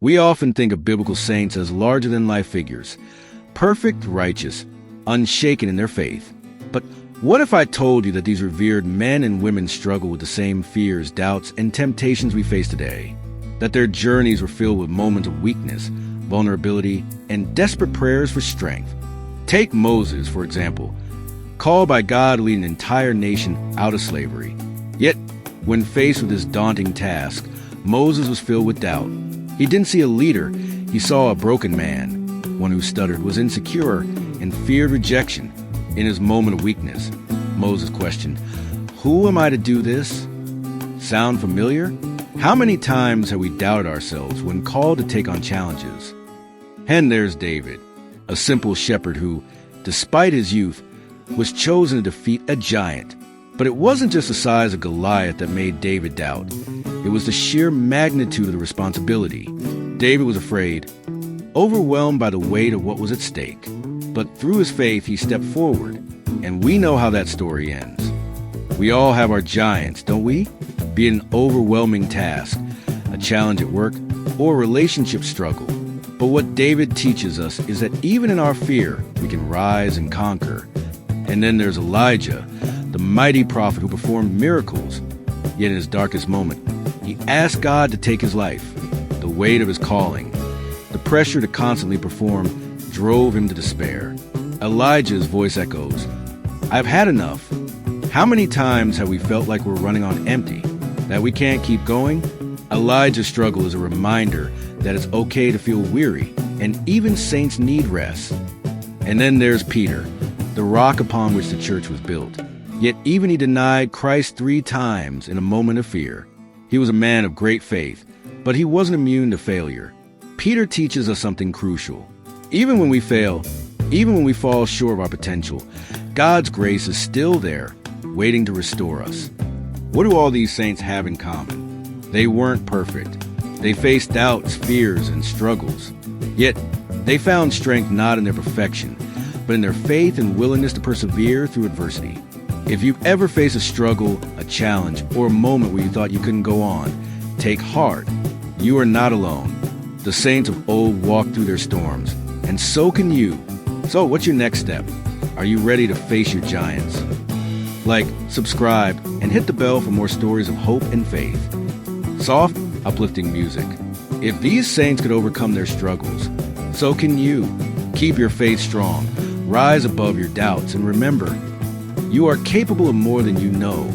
We often think of biblical saints as larger-than-life figures, perfect, righteous, unshaken in their faith. But what if I told you that these revered men and women struggle with the same fears, doubts, and temptations we face today? That their journeys were filled with moments of weakness, vulnerability, and desperate prayers for strength. Take Moses, for example, called by God to lead an entire nation out of slavery. Yet, when faced with this daunting task, Moses was filled with doubt. He didn't see a leader, he saw a broken man, one who stuttered, was insecure, and feared rejection. In his moment of weakness, Moses questioned, "Who am I to do this?" Sound familiar? How many times have we doubted ourselves when called to take on challenges? And there's David, a simple shepherd who, despite his youth, was chosen to defeat a giant. But it wasn't just the size of Goliath that made David doubt. It was the sheer magnitude of the responsibility. David was afraid, overwhelmed by the weight of what was at stake. But through his faith, he stepped forward. And we know how that story ends. We all have our giants, don't we? Be it an overwhelming task, a challenge at work, or a relationship struggle. But what David teaches us is that even in our fear, we can rise and conquer. And then there's Elijah, the mighty prophet who performed miracles. Yet in his darkest moment, he asked God to take his life. The weight of his calling, the pressure to constantly perform, drove him to despair. Elijah's voice echoes, "I've had enough." How many times have we felt like we're running on empty, that we can't keep going? Elijah's struggle is a reminder that it's okay to feel weary, and even saints need rest. And then there's Peter, the rock upon which the church was built. Yet even he denied Christ 3 times in a moment of fear. He was a man of great faith, but he wasn't immune to failure. Peter teaches us something crucial. Even when we fail, even when we fall short of our potential, God's grace is still there, waiting to restore us. What do all these saints have in common? They weren't perfect. They faced doubts, fears, and struggles. Yet, they found strength not in their perfection, but in their faith and willingness to persevere through adversity. If you've ever faced a struggle, a challenge, or a moment where you thought you couldn't go on, take heart. You are not alone. The saints of old walked through their storms, and so can you. So what's your next step? Are you ready to face your giants? Like, subscribe, and hit the bell for more stories of hope and faith. Soft, uplifting music. If these saints could overcome their struggles, so can you. Keep your faith strong, rise above your doubts, and remember, you are capable of more than you know.